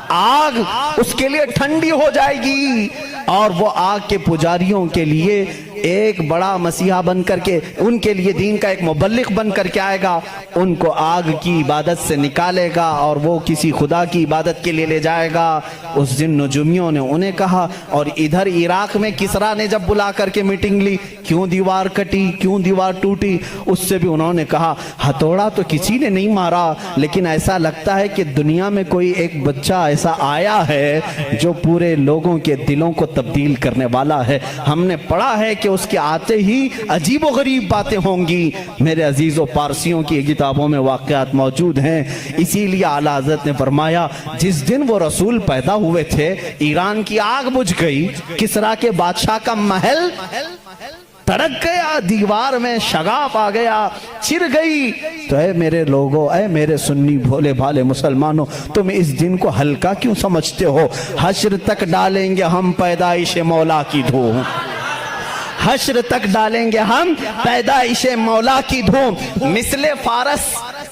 [SPEAKER 1] آگ اس کے لیے ٹھنڈی ہو جائے گی، اور وہ آگ کے پجاریوں کے لیے ایک بڑا مسیحا بن کر کے، ان کے لیے دین کا ایک مبلغ بن کر کے آئے گا، ان کو آگ کی عبادت سے نکالے گا اور وہ کسی خدا کی عبادت کے لیے لے جائے گا۔ اس دن نجومیوں نے انہیں کہا، اور ادھر عراق میں کسریٰ نے جب بلا کر کے میٹنگ لی، کیوں دیوار کٹی، کیوں دیوار ٹوٹی، اس سے بھی انہوں نے کہا ہتھوڑا تو کسی نے نہیں مارا، لیکن ایسا لگتا ہے کہ دنیا میں کوئی ایک بچہ ایسا آیا ہے جو پورے لوگوں کے دلوں کو تبدیل کرنے والا ہے، ہم نے پڑھا ہے کہ اس کے آتے ہی عجیب و غریب باتیں ہوں گی۔ میرے عزیزوں، پارسیوں کی کتابوں میں واقعات موجود ہیں، اسی لیے اعلیٰ حضرت نے فرمایا جس دن وہ رسول پیدا ہوئے تھے ایران کی آگ بجھ گئی، کسریٰ کے بادشاہ کا محل تڑک گیا، دیوار میں شگاف آ گیا، چر گئی۔ تو اے میرے لوگوں، اے میرے سنی بھولے بھالے مسلمانوں، تم اس دن کو ہلکا کیوں سمجھتے ہو؟ حشر تک ڈالیں گے ہم پیدائش مولا کی دھوم، حشر تک ڈالیں گے ہم پیدائش مولا کی دھوم، مثل فارس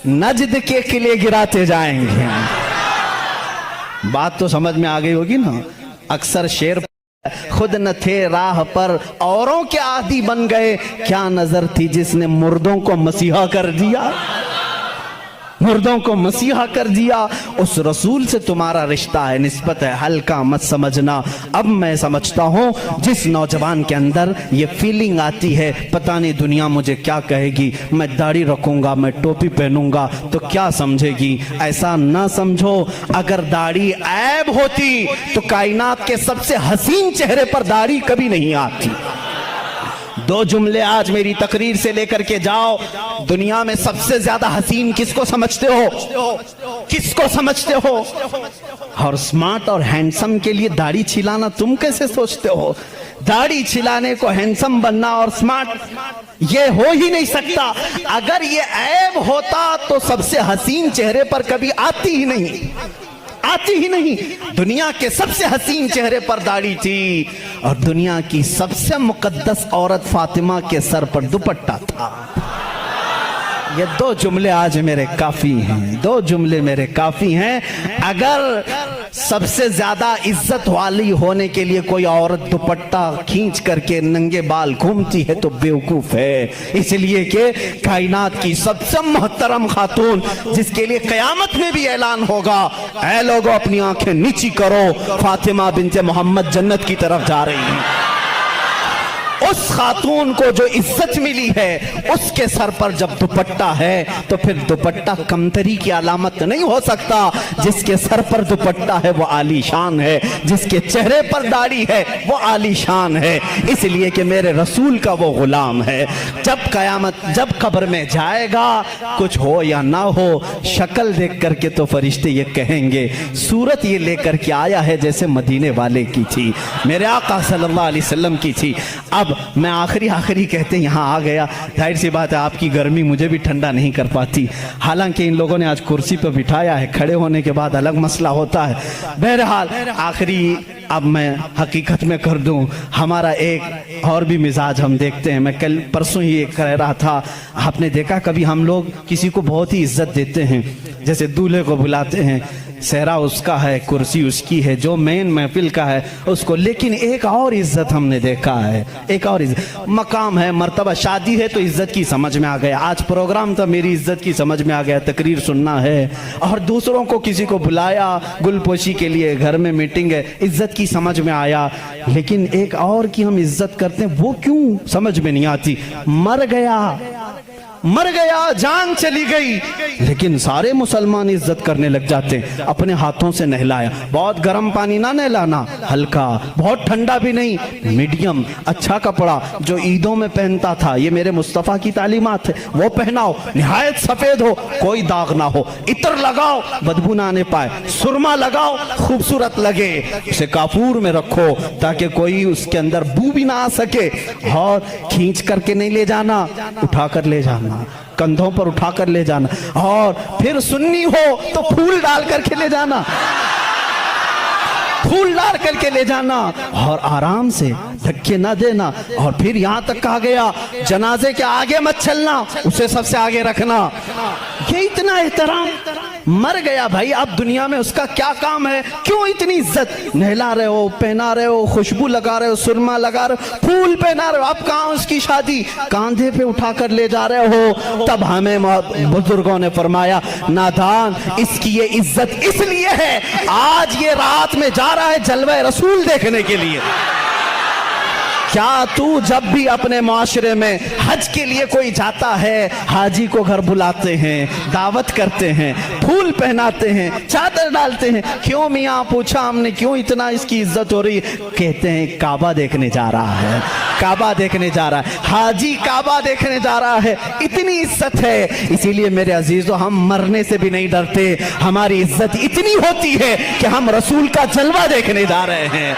[SPEAKER 1] نجد کے قلعے گراتے جائیں گے۔ بات تو سمجھ میں آ گئی ہوگی نا؟ اکثر شعر خود نہ تھے راہ پر اوروں کے عادی بن گئے، کیا نظر تھی جس نے مردوں کو مسیحا کر دیا، مردوں کو مسیحا کر دیا۔ اس رسول سے تمہارا رشتہ ہے، نسبت ہے، ہلکا مت سمجھنا۔ اب میں سمجھتا ہوں جس نوجوان کے اندر یہ فیلنگ آتی ہے پتہ نہیں دنیا مجھے کیا کہے گی، میں داڑھی رکھوں گا، میں ٹوپی پہنوں گا تو کیا سمجھے گی، ایسا نہ سمجھو۔ اگر داڑھی عیب ہوتی تو کائنات کے سب سے حسین چہرے پر داڑھی کبھی نہیں آتی۔ دو جملے آج میری تقریر سے لے کر کے جاؤ، دنیا میں سب سے زیادہ حسین کس کو سمجھتے ہو؟ کس کو سمجھتے ہو؟ اور سمارٹ اور ہینڈسم کے لیے داڑھی چھلانا تم کیسے سوچتے ہو؟ داڑھی چھلانے کو ہینڈسم بننا اور سمارٹ یہ ہو ہی نہیں سکتا۔ اگر یہ عیب ہوتا تو سب سے حسین چہرے پر کبھی آتی ہی نہیں، آتی ہی نہیں۔ دنیا کے سب سے حسین چہرے پر داڑھی تھی، اور دنیا کی سب سے مقدس عورت فاطمہ کے سر پر دوپٹہ تھا۔ یہ دو جملے آج میرے کافی ہیں، دو جملے میرے کافی ہیں۔ اگر سب سے زیادہ عزت والی ہونے کے لیے کوئی عورت دوپٹہ کھینچ کر کے ننگے بال گھومتی ہے تو بیوقوف ہے، اس لیے کہ کائنات کی سب سے محترم خاتون جس کے لیے قیامت میں بھی اعلان ہوگا، اے لوگوں اپنی آنکھیں نیچی کرو، فاطمہ بنت محمد جنت کی طرف جا رہی ہیں۔ اس خاتون کو جو عزت ملی ہے، اس کے سر پر جب دوپٹہ ہے تو پھر دوپٹہ کمتری کی علامت نہیں ہو سکتا۔ جس کے سر پر دوپٹہ ہے وہ عالی شان ہے، جس کے چہرے پر داڑھی ہے وہ عالی شان ہے، اس لیے کہ میرے رسول کا وہ غلام ہے۔ جب قبر میں جائے گا، کچھ ہو یا نہ ہو، شکل دیکھ کر کے تو فرشتے یہ کہیں گے صورت یہ لے کر کے آیا ہے جیسے مدینے والے کی تھی، میرے آقا صلی اللہ علیہ وسلم کی تھی۔ اب میں آخری کہتے یہاں آ گیا، ظاہر سی بات ہے آپ کی گرمی مجھے بھی ٹھنڈا نہیں کر پاتی، حالانکہ ان لوگوں نے آج کرسی پہ بٹھایا ہے، کھڑے ہونے کے بعد الگ مسئلہ ہوتا ہے۔ بہرحال اب میں حقیقت میں کر دوں، ہمارا ایک اور بھی مزاج ہم دیکھتے ہیں۔ میں کل پرسوں ہی ایک کہہ رہا تھا، آپ نے دیکھا کبھی ہم لوگ کسی کو بہت ہی عزت دیتے ہیں، جیسے دولہے کو بلاتے ہیں، صحرا اس کا ہے، کرسی اس کی ہے، جو مین محفل کا ہے اس کو، لیکن ایک اور عزت ہم نے دیکھا ہے، ایک اور عزت، مقام ہے، مرتبہ، شادی ہے تو عزت کی سمجھ میں آ گیا، آج پروگرام تھا میری عزت کی سمجھ میں آ گیا، تقریر سننا ہے، اور دوسروں کو کسی کو بلایا گل پوشی کے لیے، گھر میں میٹنگ ہے، عزت کی سمجھ میں آیا، لیکن ایک اور کی ہم عزت کرتے ہیں وہ کیوں سمجھ میں نہیں آتی۔ مر گیا، جان چلی گئی، لیکن سارے مسلمان عزت کرنے لگ جاتے ہیں۔ اپنے ہاتھوں سے نہلایا، بہت گرم پانی نہ نہلانا، ہلکا، بہت ٹھنڈا بھی نہیں، میڈیم، اچھا کپڑا جو عیدوں میں پہنتا تھا، یہ میرے مصطفیٰ کی تعلیمات ہے، وہ پہناؤ، نہایت سفید ہو، کوئی داغ نہ ہو، عطر لگاؤ، بدبو نہ آنے پائے، سرما لگاؤ، خوبصورت لگے، اسے کافور میں رکھو تاکہ کوئی اس کے اندر بو بھی نہ آ سکے، اور کھینچ کر کے نہیں لے جانا، اٹھا کر لے جانا، کندھوں پر اٹھا کر لے جانا، اور پھر سنی ہو تو پھول ڈال کر کے لے جانا، پھول ڈال کر کے لے جانا، اور آرام سے دھکے نہ دینا، اور پھر یہاں تک کہا گیا جنازے کے آگے مت چلنا، اسے سب سے آگے رکھنا، یہ اتنا احترام۔ مر گیا بھائی، اب دنیا میں اس کا کیا کام ہے؟ کیوں اتنی عزت؟ نہلا رہے ہو، پہنا رہے ہو، خوشبو لگا رہے ہو، سرما لگا رہے ہو، پھول پہنا رہے ہو، اب کہاں اس کی شادی؟ کاندھے پہ اٹھا کر لے جا رہے ہو۔ تب ہمیں بزرگوں نے فرمایا، نادان، اس کی یہ عزت اس لیے ہے، آج یہ رات میں جا رہا ہے جلوہ رسول دیکھنے کے لیے۔ کیا تو جب بھی اپنے معاشرے میں حج کے لیے کوئی جاتا ہے، حاجی کو گھر بلاتے ہیں، دعوت کرتے ہیں، پھول پہناتے ہیں، چادر ڈالتے ہیں، کیوں میاں؟ پوچھا ہم نے کیوں اتنا اس کی عزت ہو رہی ہے؟ کہتے ہیں کعبہ دیکھنے جا رہا ہے، کعبہ دیکھنے جا رہا ہے، حاجی کعبہ دیکھنے جا رہا ہے، اتنی عزت ہے۔ اسی لیے میرے عزیزو، ہم مرنے سے بھی نہیں ڈرتے، ہماری عزت اتنی ہوتی ہے کہ ہم رسول کا جلوہ دیکھنے جا رہے ہیں۔